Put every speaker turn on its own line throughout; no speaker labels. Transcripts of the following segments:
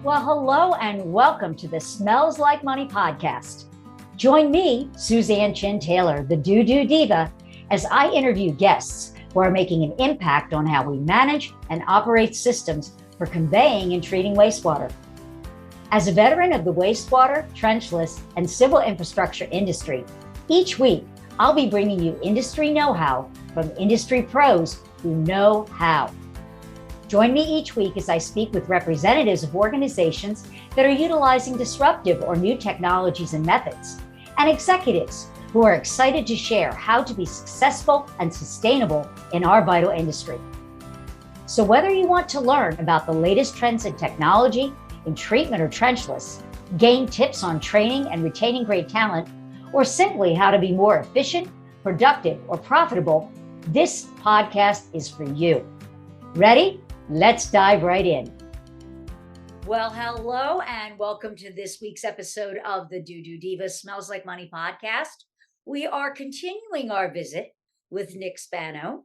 Well, hello and welcome to the Smells Like Money podcast. Join me, Suzan Taylor, the DooDoo Diva, as I interview guests who are making an impact on how we manage and operate systems for conveying and treating wastewater. As a veteran of the wastewater, trenchless, and civil infrastructure industry, each week I'll be bringing you industry know-how from industry pros who know how. Join me each week as I speak with representatives of organizations that are utilizing disruptive or new technologies and methods, and executives who are excited to share how to be successful and sustainable in our vital industry. So whether you want to learn about the latest trends in technology, in treatment or trenchless, gain tips on training and retaining great talent, or simply how to be more efficient, productive, or profitable, this podcast is for you. Ready? Let's dive right in. Well, hello and welcome to this week's episode of the DooDoo Diva Smells Like Money podcast. We are continuing our visit with Nick Spano,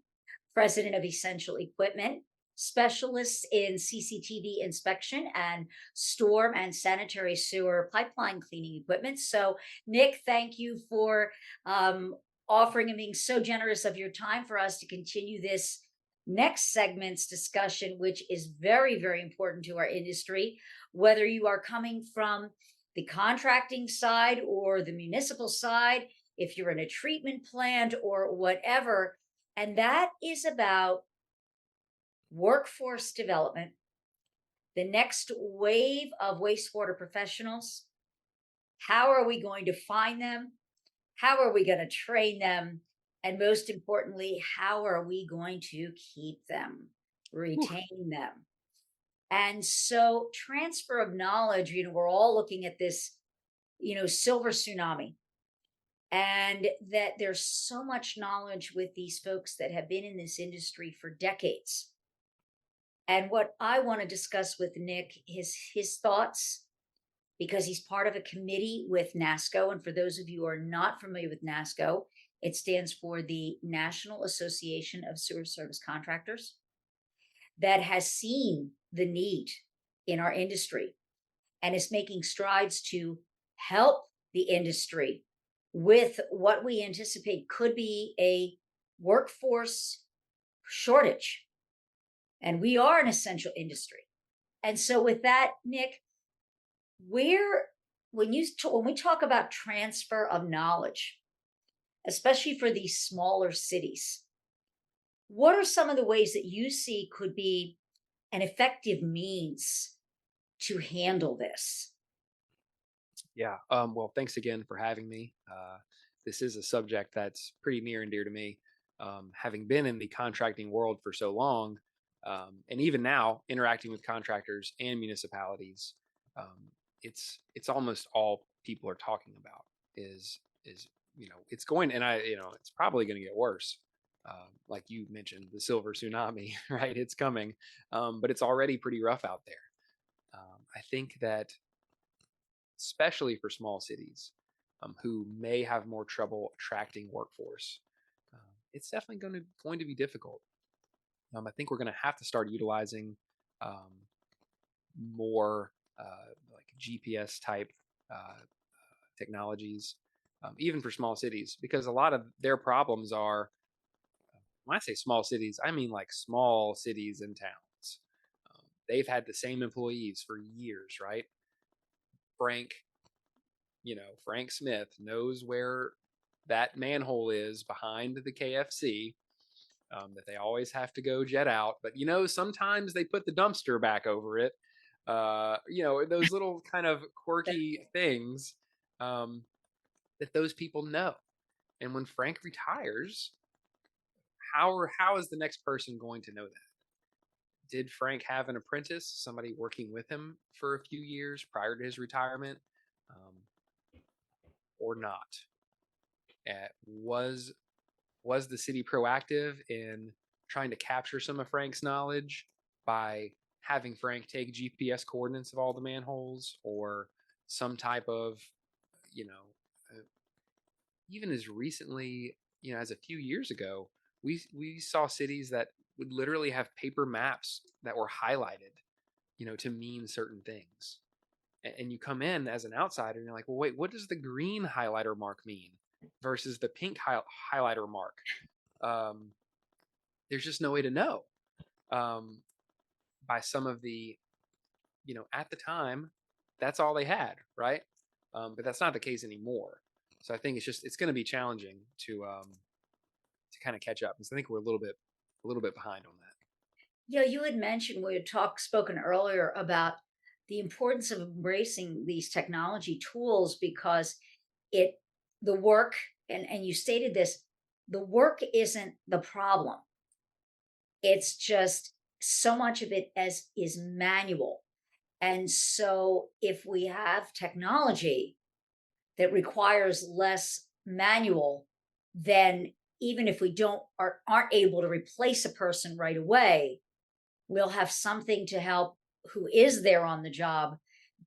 president of Essential Equipment, specialists in CCTV inspection and storm and sanitary sewer pipeline cleaning equipment. So, Nick, thank you for offering and being so generous of your time for us to continue this next segment's discussion, which is very, very important to our industry, whether you are coming from the contracting side or the municipal side, if you're in a treatment plant or whatever. And that is about workforce development, the next wave of wastewater professionals. How are we going to find them? How are we going to train them? And most importantly, how are we going to keep them, retain them? And so transfer of knowledge, we're all looking at this, silver tsunami. And that there's so much knowledge with these folks that have been in this industry for decades. And what I want to discuss with Nick is his thoughts, because he's part of a committee with NASSCO. And for those of you who are not familiar with NASSCO, it stands for the National Association of Sewer Service Contractors, that has seen the need in our industry and is making strides to help the industry with what we anticipate could be a workforce shortage. And we are an essential industry. And so with that, Nick, when we talk about transfer of knowledge, especially for these smaller cities, what are some of the ways that you see could be an effective means to handle this?
Yeah. Well, thanks again for having me. This is a subject that's pretty near and dear to me. Having been in the contracting world for so long, and even now interacting with contractors and municipalities, it's almost all people are talking about is it's going, and it's probably going to get worse. Like you mentioned, the silver tsunami, right? It's coming, but it's already pretty rough out there. I think that especially for small cities who may have more trouble attracting workforce, it's definitely going to be difficult. I think we're going to have to start utilizing more like GPS type technologies, even for small cities, because a lot of their problems are, when I say small cities, I mean like small cities and towns. They've had the same employees for years, right? Frank Smith knows where that manhole is behind the KFC, that they always have to go jet out. But, sometimes they put the dumpster back over it. Those little kind of quirky things that those people know. And when Frank retires, how is the next person going to know that? Did Frank have an apprentice, somebody working with him for a few years prior to his retirement, or not? Was the city proactive in trying to capture some of Frank's knowledge by having Frank take GPS coordinates of all the manholes, or some type of, even as recently, as a few years ago, we saw cities that would literally have paper maps that were highlighted to mean certain things. And you come in as an outsider and you're like, well, wait, what does the green highlighter mark mean versus the pink highlighter mark? There's just no way to know. By some of the, at the time, that's all they had, right? But that's not the case anymore. So I think it's going to be challenging to kind of catch up, because I think we're a little bit behind on that.
Yeah, you had mentioned we had spoken earlier about the importance of embracing these technology tools because it the work and you stated this, the work isn't the problem. It's just so much of it as is manual. And so if we have technology that requires less manual, then even if we aren't able to replace a person right away, we'll have something to help who is there on the job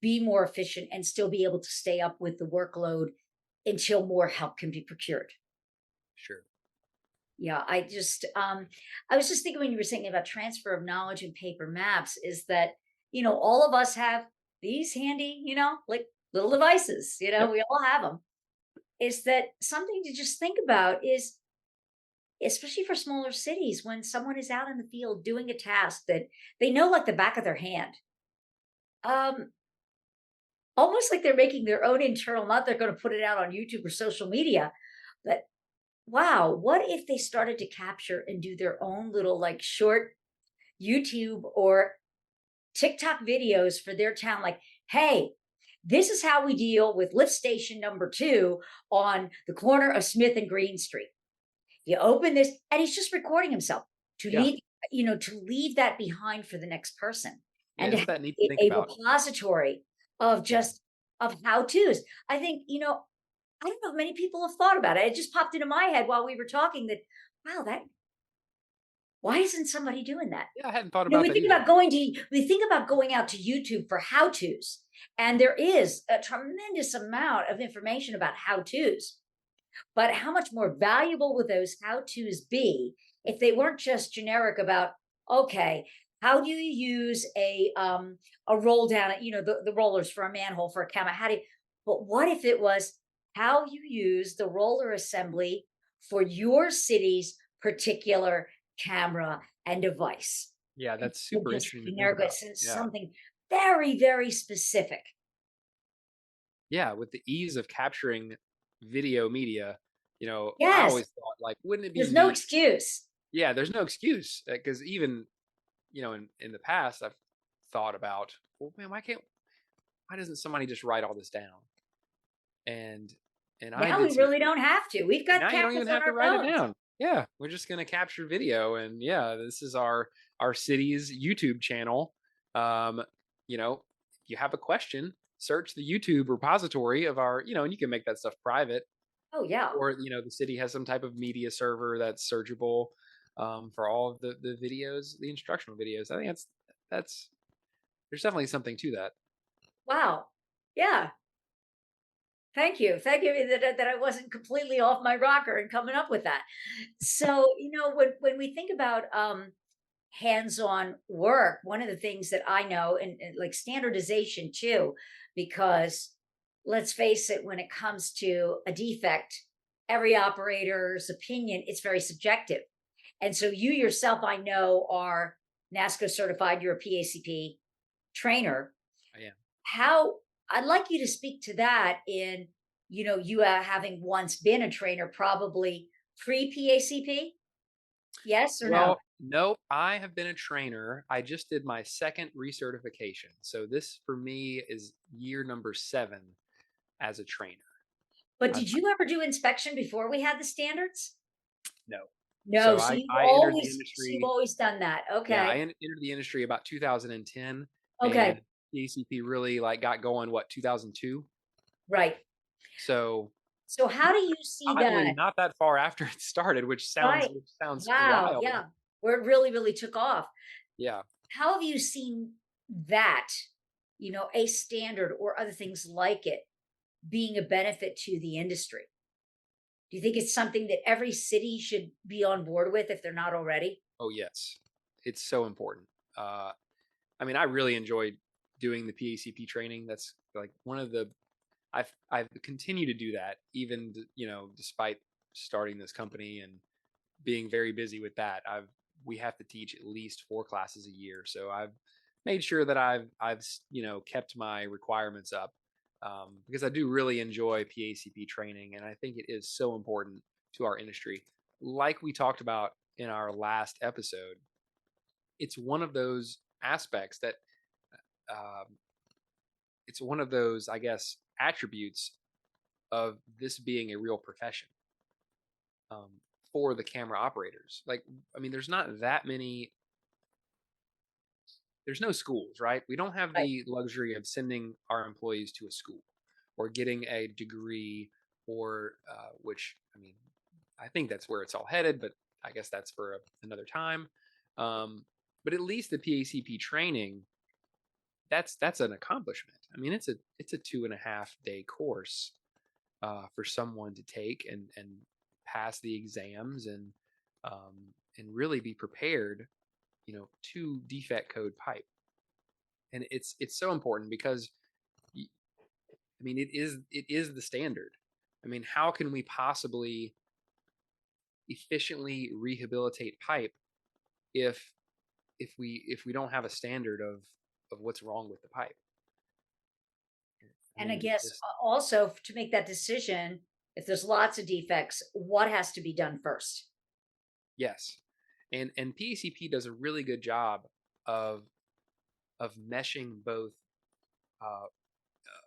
be more efficient and still be able to stay up with the workload until more help can be procured.
Sure.
Yeah, I was just thinking when you were saying about transfer of knowledge and paper maps is that, all of us have these handy, like little devices,
Yep.
we all have them. Is that something to just think about is, especially for smaller cities, when someone is out in the field doing a task that they know like the back of their hand, um, almost like they're making their own internal, not they're going to put it out on YouTube or social media, but wow, what if they started to capture and do their own little like short YouTube or TikTok videos for their town? Like, hey, this is how we deal with lift station number 2 on the corner of Smith and Green Street. You open this, and he's just recording himself to
Yeah.
leave, to leave that behind for the next person,
Yeah.
and to
Isn't
have
that neat to think
a
about?
repository of
Yeah.
just of how tos. I think, I don't know if many people have thought about it. It just popped into my head while we were talking that, wow, why isn't somebody doing that?
Yeah. I hadn't thought about that either.
We think about going out to YouTube for how tos, and there is a tremendous amount of information about how tos. But how much more valuable would those how to's be if they weren't just generic about, okay, how do you use a roll down, the rollers for a manhole for a camera? But what if it was how you use the roller assembly for your city's particular camera and device?
Yeah. That's
Or
super
just
interesting to think
generic, but
about.
since
Yeah.
something very, very specific.
Yeah. With the ease of capturing video media, I
Yes,
always thought, like, wouldn't it be
there's no
neat?
excuse.
Yeah. There's no excuse, because even, in the past, I've thought about, well, man, why doesn't somebody just write all this down? And I
Now
did
we
some.
really don't have to. We've got
Now you don't
cameras
even
on
have to
our
write it
phones.
down. Yeah, we're just going to capture video, and yeah, this is our city's YouTube channel. If you have a question, search the YouTube repository of our, and you can make that stuff private,
Oh, yeah.
or the city has some type of media server that's searchable, for all of the videos, the instructional videos. I think that's there's definitely something to that.
Wow. Yeah. Thank you. Thank you that I wasn't completely off my rocker and coming up with that. So, when we think about hands-on work, one of the things that I know, and like standardization too, because let's face it, when it comes to a defect, every operator's opinion, it's very subjective. And so you yourself, I know, are NASSCO certified, you're a PACP trainer.
I am.
How I'd like you to speak to that in, you having once been a trainer, probably pre-PACP. Yes or no?
Well, nope. I have been a trainer. I just did my second recertification. So this for me is year number 7 as a trainer.
But
I've,
did you ever do inspection before we had the standards?
no.
No,
So
so
I entered the
you've
industry.
always done that.
Yeah, I
Okay.
entered the industry about 2010,
Okay.
and PACP really like got going, what, 2002.
Right.
So
So how do you see
oddly,
that?
not that far after it started,
Right.
which sounds
Wow.
wild.
Yeah. Where it really, really took off.
Yeah.
How have you seen that, a standard or other things like it being a benefit to the industry? Do you think it's something that every city should be on board with if they're not already?
Oh yes, it's so important. Uh, I mean, I really enjoyed doing the PACP training. That's like one of the I've continued to do that even despite starting this company and being very busy with that. We have to teach at least 4 classes a year, so I've made sure that I've kept my requirements up, because I do really enjoy PACP training, and I think it is so important to our industry. Like we talked about in our last episode, it's one of those aspects that um, it's one of those, I guess, attributes of this being a real profession, um, for the camera operators. Like, I mean, there's no schools, right? We don't have
Right.
the luxury of sending our employees to a school or getting a degree, or which, I mean, I think that's where it's all headed, but I guess that's for another time. Um, but at least the PACP training, that's an accomplishment. I mean, it's a 2.5 day course, for someone to take and pass the exams, and really be prepared, to defect code pipe. And it's so important because, I mean, it is the standard. I mean, how can we possibly efficiently rehabilitate pipe if if we don't have a standard of what's wrong with the pipe? I
And I
mean,
guess also to make that decision, if there's lots of defects, what has to be done first?
yes, and PACP does a really good job of meshing both, uh,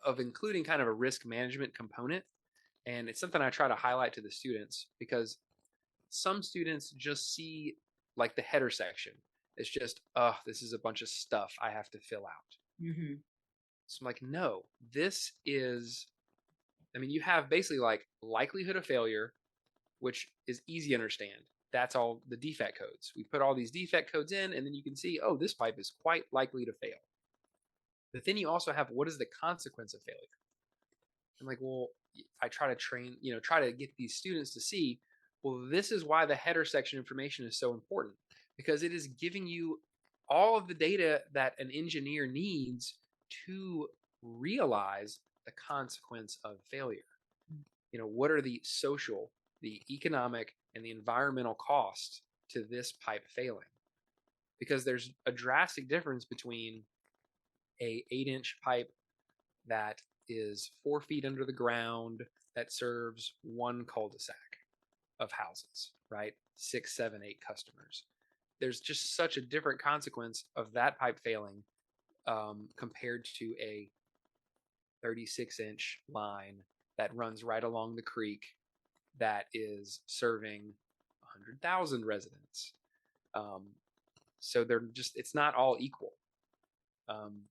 of including kind of a risk management component. And it's something I try to highlight to the students, because some students just see like the header section. It's just, oh, this is a bunch of stuff I have to fill out.
Hmm.
So I'm like, no, this is, I mean, you have basically like likelihood of failure, which is easy to understand. That's all the defect codes. We put all these defect codes in, and then you can see, oh, this pipe is quite likely to fail. But then you also have, what is the consequence of failure? I'm like, well, I try to train, try to get these students to see, well, this is why the header section information is so important, because it is giving you all of the data that an engineer needs to realize the consequence of failure. What are the social, the economic, and the environmental costs to this pipe failing? Because there's a drastic difference between a 8-inch pipe that is 4 feet under the ground, that serves one cul-de-sac of houses, right? 6, 7, 8 customers. There's just such a different consequence of that pipe failing, compared to a 36-inch line that runs right along the creek that is serving 100,000 residents. Um, so it's not all equal. Um,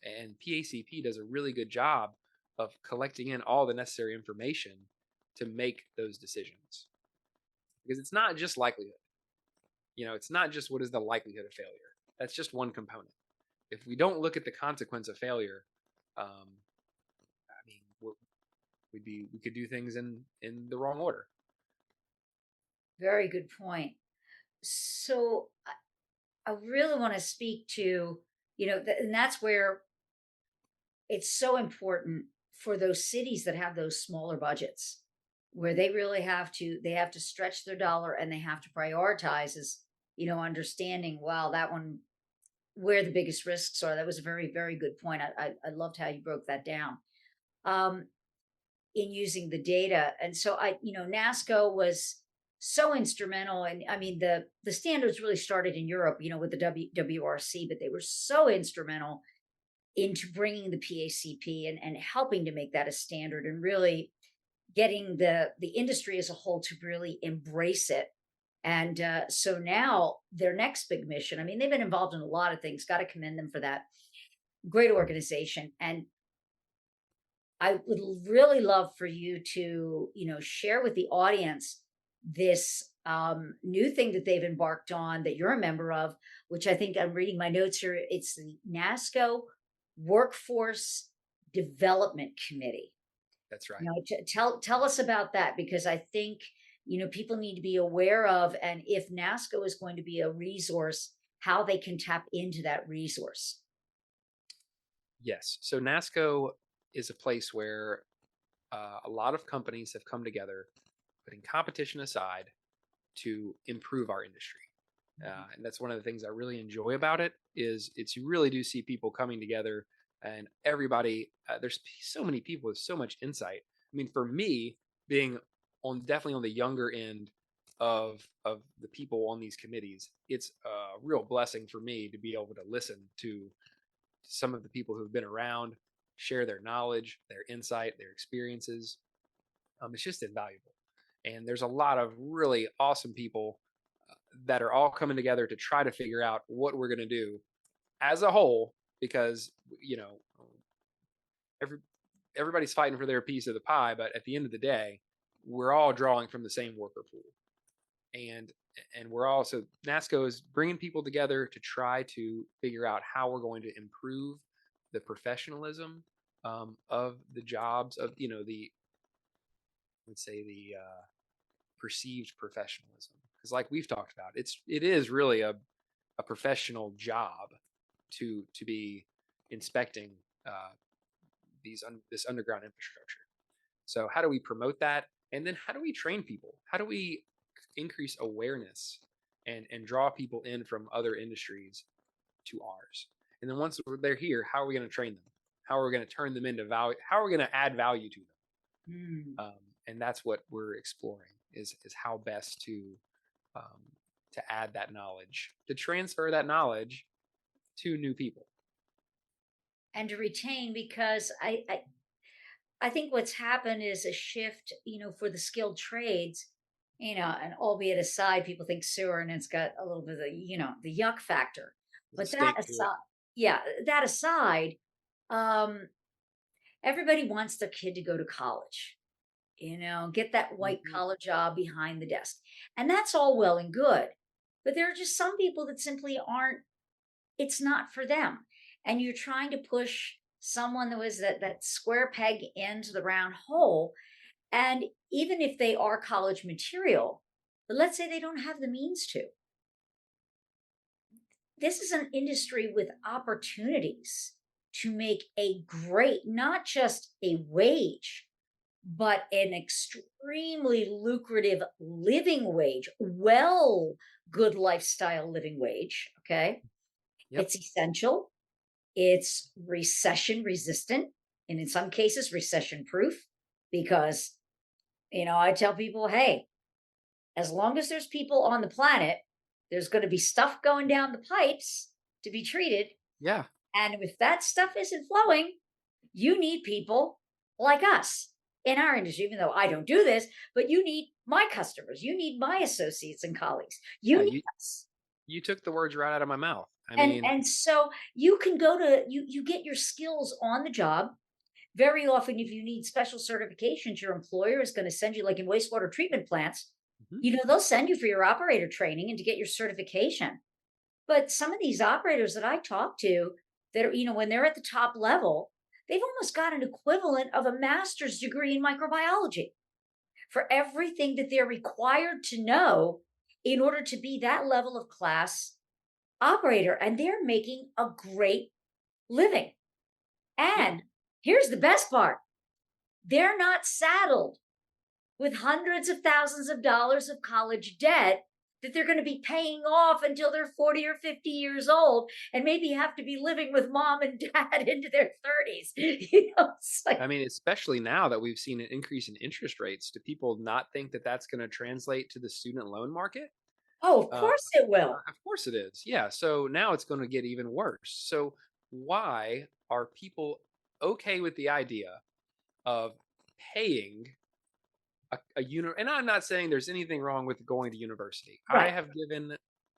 and PACP does a really good job of collecting in all the necessary information to make those decisions, because it's not just likelihood. It's not just what is the likelihood of failure. That's just one component. If we don't look at the consequence of failure, I mean, we could do things in the wrong order.
Very good point. So I really want to speak to, and that's where it's so important for those cities that have those smaller budgets, where they really they have to stretch their dollar and they have to prioritize, as understanding, wow, that one, where the biggest risks are. That was a very, very good point. I loved how you broke that down, um, in using the data. And so NASSCO was so instrumental. And I mean, the standards really started in Europe, with the WRC, but they were so instrumental into bringing the PACP and helping to make that a standard, and really getting the industry as a whole to really embrace it. And so now their next big mission, I mean, they've been involved in a lot of things, got to commend them for that. Great organization. And I would really love for you to, share with the audience this new thing that they've embarked on, that you're a member of, which I think, I'm reading my notes here. It's the NASSCO Workforce Development Committee.
That's right.
Tell us about that, because I think people need to be aware of, and if NASSCO is going to be a resource, how they can tap into that resource?
Yes. So NASSCO is a place where a lot of companies have come together, putting competition aside, to improve our industry. And that's one of the things I really enjoy about it is you really do see people coming together, and everybody, there's so many people with so much insight. I mean, for me, being on definitely on the younger end of the people on these committees, it's a real blessing for me to be able to listen to some of the people who've been around, share their knowledge, their insight, their experiences. It's just invaluable. And there's a lot of really awesome people that are all coming together to try to figure out what we're going to do as a whole, because every everybody's fighting for their piece of the pie, but at the end of the day, we're all drawing from the same worker pool. And we're also, NASSCO is bringing people together to try to figure out how we're going to improve the professionalism of the jobs of let's say the perceived professionalism, because like we've talked about, it is really a professional job to be inspecting this underground infrastructure. So how do we promote that, and then how do we train people? How do we increase awareness and draw people in from other industries to ours? And then once they're here, how are we going to train them? How are we going to turn them into value? How are we going to add value to them? And that's what we're exploring is how best to add that knowledge, to transfer that knowledge to new people.
And to retain, because I think what's happened is a shift, for the skilled trades, and albeit aside, people think sewer and it's got a little bit of the yuck factor.
There's
But
a
that
stink to it.
aside, yeah, that aside, um, everybody wants their kid to go to college, get that white
Mhm.
collar job behind the desk. And that's all well and good. But there are just some people that simply aren't, it's not for them. And you're trying to push someone that was that square peg into the round hole. And even if they are college material, but let's say they don't have the means to, this is an industry with opportunities to make a great, not just a wage, but an extremely lucrative living wage, good lifestyle living wage. Okay.
Yep.
It's essential. It's recession resistant, and in some cases, recession proof, because, I tell people, hey, as long as there's people on the planet, there's going to be stuff going down the pipes to be treated.
Yeah.
And if that stuff isn't flowing, you need people like us in our industry, even though I don't do this, but you need my customers, you need my associates and colleagues, you
Yeah.
need us.
You took the words right out of my mouth. I
And
mean,
and so you can go to you get your skills on the job. Very often, if you need special certifications, your employer is going to send you, like in wastewater treatment plants,
mhm.
they'll send you for your operator training and to get your certification. But some of these operators that I talk to that are, when they're at the top level, they've almost got an equivalent of a master's degree in microbiology for everything that they're required to know in order to be that level of class operator. And they're making a great living.
Yeah.
And here's the best part, they're not saddled with hundreds of thousands of dollars of college debt that they're going to be paying off until they're 40 or 50 years old and maybe have to be living with mom and dad into their 30s. It's like,
I mean, especially now that we've seen an increase in interest rates, do people not think that that's going to translate to the student loan market?
oh, of
Uh,
course it will.
of course it is. Yeah. So now it's going to get even worse. So why are people okay with the idea of paying and I'm not saying there's anything wrong with going to university. I
Right.
have given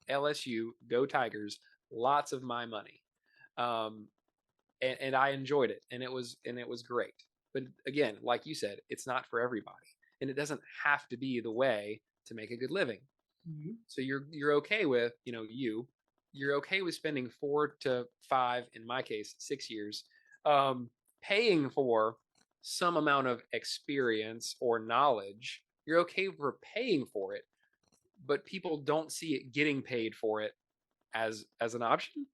LSU, go Tigers, lots of my money. Um, and I enjoyed it, and it was great. But again, like you said, it's not for everybody, and it doesn't have to be the way to make a good living.
Mhm.
So you're okay with you're okay with spending 4 to 5, in my case 6 years, paying for some amount of experience or knowledge. You're okay for paying for it, but people don't see it getting paid for it as an option.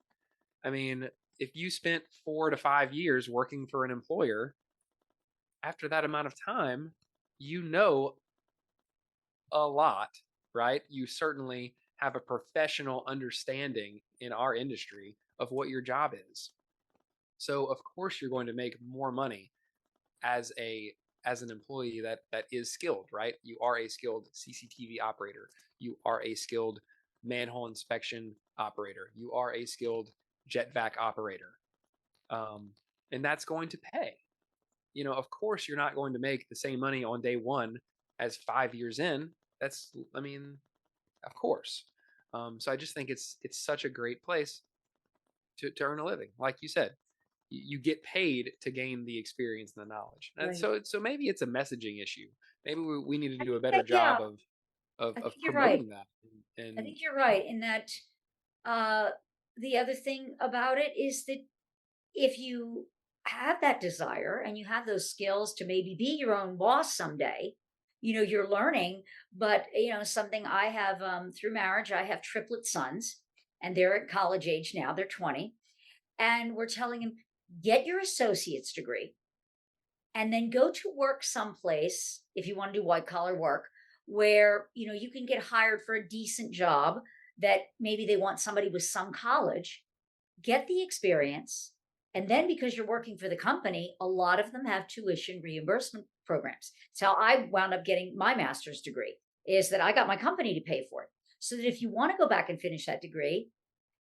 I mean, if you spent 4 to 5 years working for an employer, after that amount of time, you know a lot, right? You certainly have a professional understanding in our industry of what your job is. So of course you're going to make more money as an employee that is skilled, right? You are a skilled CCTV operator. You are a skilled manhole inspection operator. You are a skilled jet vac operator. And that's going to pay. Of course you're not going to make the same money on day one as 5 years in. I mean, of course. So I just think it's such a great place to earn a living. Like you said, you get paid to gain the experience and the knowledge. And
Right.
so maybe it's a messaging issue. Maybe we need to
I
do a
think
better
that, yeah,
job
I
of
think you're right.
promoting that.
I
And
think you're right in that uh, the other thing about it is that if you have that desire and you have those skills to maybe be your own boss someday, you're learning. But, something I have through marriage, I have triplet sons and they're at college age now, they're 20. And we're telling them, get your associate's degree and then go to work someplace if you want to do white collar work where you can get hired for a decent job that maybe they want somebody with some college, get the experience, and then because you're working for the company, a lot of them have tuition reimbursement programs. It's how I wound up getting my master's degree, is that I got my company to pay for it, so that if you want to go back and finish that degree,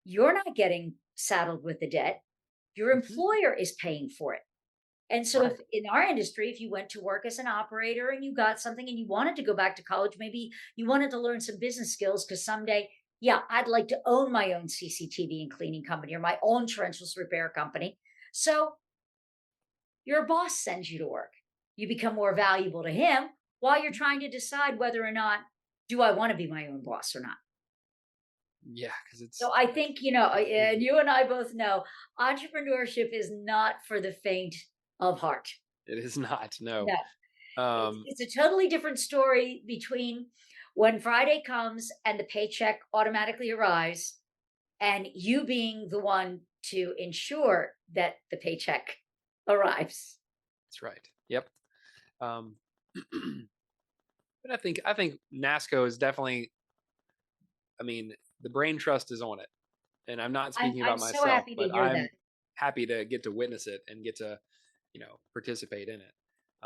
you're not getting saddled with the debt, your
Mhm.
employer is paying for it. And so, if
Right.
in our industry, if you went to work as an operator and you got something and you wanted to go back to college, maybe you wanted to learn some business skills because someday, yeah, I'd like to own my own CCTV and cleaning company or my own trenchless repair company. So, your boss sends you to work. You become more valuable to him while you're trying to decide whether or not do I want to be my own boss or not.
Yeah, because
So
it's
I think,
it's
and
busy.
you and I both know entrepreneurship is not for the faint of heart.
It is not. No.
No. It's
Um,
it's a totally different story between when Friday comes and the paycheck automatically arrives and you being the one to ensure that the paycheck arrives.
that's right. Yep. Um, but I think NASSCO is definitely. I mean, the brain trust is on it, and I'm not
I'm
speaking
I'm
about
so
myself,
happy to
but
hear that.
I'm happy to get to witness it and get to participate in it.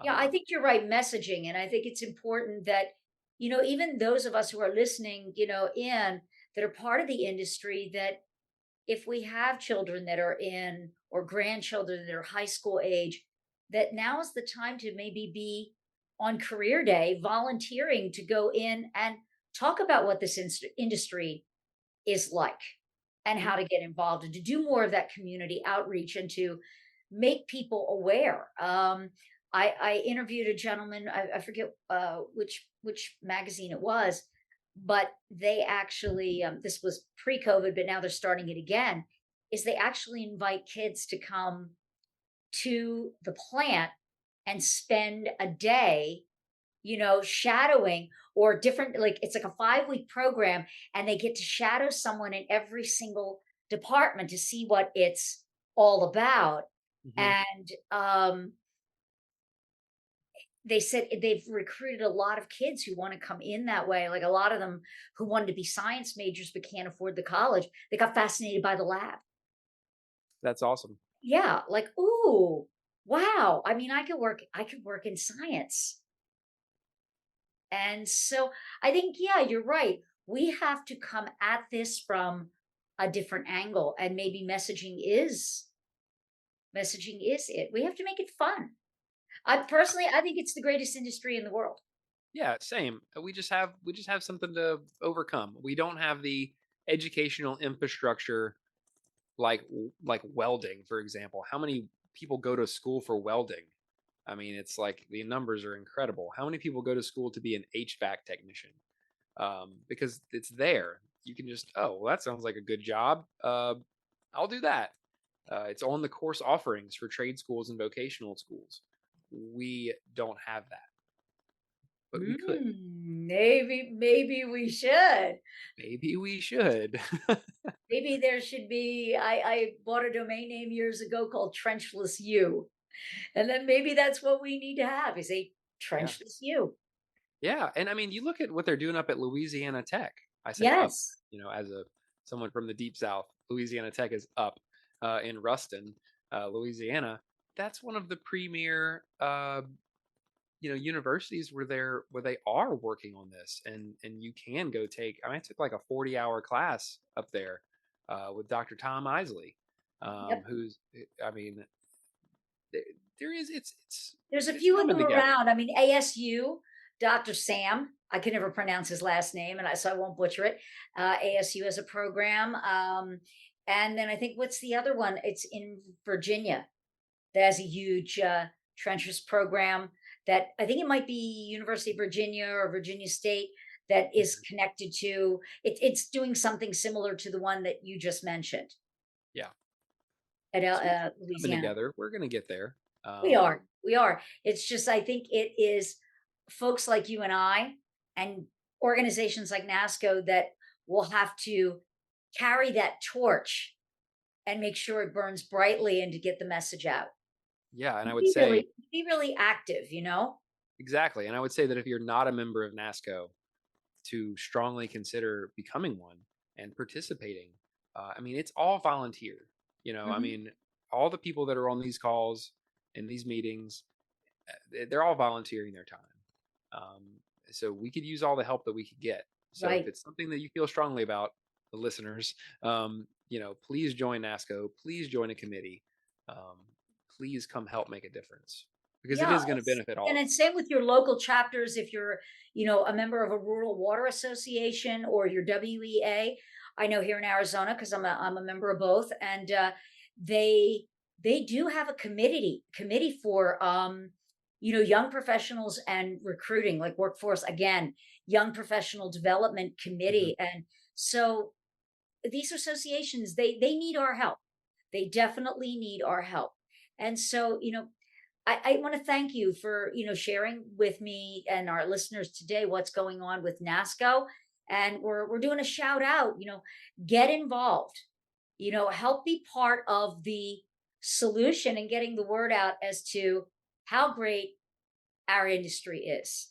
Yeah, I
Um,
think you're right, messaging, and I think it's important that, even those of us who are listening, in that are part of the industry, that if we have children that are in or grandchildren that are high school age, that now is the time to maybe be on career day volunteering to go in and talk about what this industry is like and
mhm.
how to get involved and to do more of that community outreach and to make people aware. I interviewed a gentleman, I forget which magazine it was, but they actually, this was pre-COVID, but now they're starting it again, is they actually invite kids to come to the plant and spend a day, shadowing or different, like it's like a 5-week program, and they get to shadow someone in every single department to see what it's all about.
Mhm.
And they said they've recruited a lot of kids who want to come in that way. Like a lot of them who wanted to be science majors but can't afford the college, they got fascinated by the lab.
That's awesome.
Yeah, like, ooh, wow. I mean, I could work in science. And so I think, yeah, you're right. We have to come at this from a different angle, and maybe messaging is it. We have to make it fun. I think it's the greatest industry in the world.
Yeah, same. We just have something to overcome. We don't have the educational infrastructure like welding, for example. How many people go to school for welding? I mean, it's like the numbers are incredible. How many people go to school to be an HVAC technician? Because it's there. You can just, oh, well, that sounds like a good job. I'll do that. It's on the course offerings for trade schools and vocational schools. We don't have that. but we could.
Maybe we should.
Maybe we should.
Maybe there should be. I bought a domain name years ago called Trenchless U, and then maybe that's what we need to have is a
Yeah.
Trenchless U.
Yeah. And I mean, you look at what they're doing up at Louisiana Tech. I say up,
Yes.
as someone from the deep South. Louisiana Tech is up in Ruston, Louisiana. That's one of the premier universities where they are working on this, and you can go take. I took like a 40-hour class up there with Dr. Tom Isley,
Yep.
who's I mean there is
There's a
it's
few of
coming
them
together.
around. I mean, ASU, Dr. Sam. I can never pronounce his last name, so I won't butcher it. ASU has a program, and then I think what's the other one? It's in Virginia. That has a huge trenches program that I think it might be University of Virginia or Virginia State that is
Mhm.
connected to it. It's doing something similar to the one that you just mentioned
Yeah,
at
so it's coming
Louisiana.
together. We're gonna get there.
We are. We are. It's just, I think it is folks like you and I and organizations like NASSCO that will have to carry that torch and make sure it burns brightly and to get the message out.
Yeah, and I would say
Be really active, you know?
exactly, and I would say that if you're not a member of NASSCO, to strongly consider becoming one and participating. It's all volunteer.
Mhm.
All the people that are on these calls and these meetings, they're all volunteering their time. Um, so we could use all the help that we could get. So if
Right.
it's something that you feel strongly about, the listeners, please join NASSCO. Please join a committee. Um, please come help make a difference because it
Yeah,
is going to benefit all
and
of
then
us.
same with your local chapters. If you're, a member of a rural water association or your WEA. I know here in Arizona because I'm a member of both, and they they do have a committee for young professionals and recruiting, like workforce again, young professional development
Mhm.
committee, and so these associations they need our help. They definitely need our help, and so I want to thank you for sharing with me and our listeners today what's going on with NASCO, and we're doing a shout out. Get involved. Help be part of the solution and getting the word out as to how great our industry is.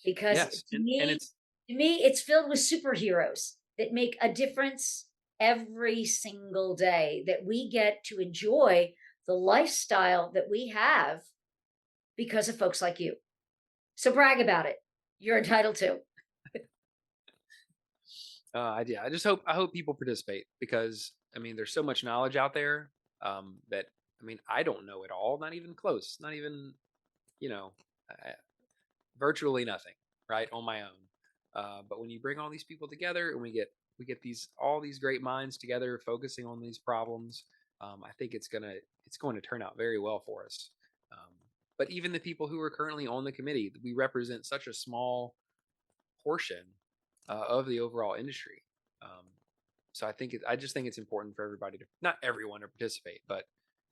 Because
Yes, and it's
to me, it's filled with superheroes that make a difference every single day. That we get to enjoy the lifestyle that we have because of folks like you. So brag about it. You're entitled to.
I just I hope people participate because there's so much knowledge out there that I don't know it all, not even close, not even you know uh, virtually nothing, right, on my own. But when you bring all these people together and we get these all these great minds together focusing on these problems, I think it's going to turn out very well for us. Um, but even the people who are currently on the committee, we represent such a small portion of the overall industry. Um, so I just think it's important for everybody to, not everyone to participate, but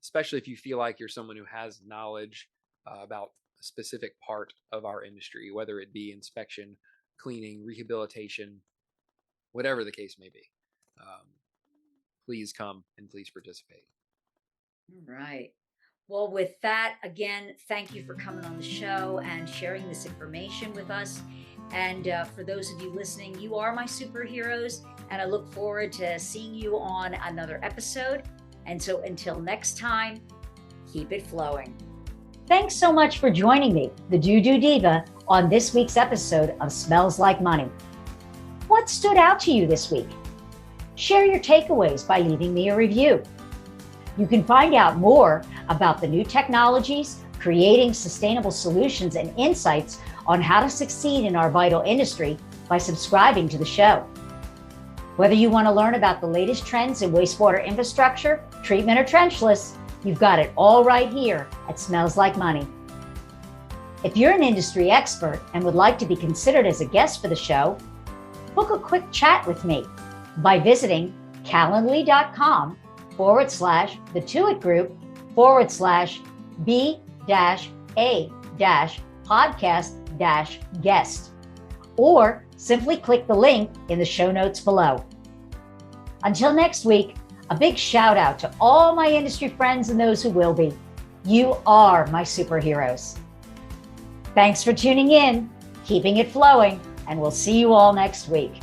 especially if you feel like you're someone who has knowledge about a specific part of our industry, whether it be inspection, cleaning, rehabilitation, whatever the case may be. Um, Please come and please participate.
All right. Well, with that, again, thank you for coming on the show and sharing this information with us. And for those of you listening, you are my superheroes. And I look forward to seeing you on another episode. And so until next time, keep it flowing. Thanks so much for joining me, the DooDoo Diva, on this week's episode of Smells Like Money. What stood out to you this week? Share your takeaways by leaving me a review. You can find out more about the new technologies, creating sustainable solutions, and insights on how to succeed in our vital industry by subscribing to the show. Whether you want to learn about the latest trends in wastewater infrastructure, treatment, or trenchless, you've got it all right here at Smells Like Money. If you're an industry expert and would like to be considered as a guest for the show, book a quick chat with me by visiting calendly.com/the Tuit Group /B-A- podcast-guest, or simply click the link in the show notes below. Until next week, a big shout out to all my industry friends and those who will be. You are my superheroes. Thanks for tuning in, keeping it flowing, and we'll see you all next week.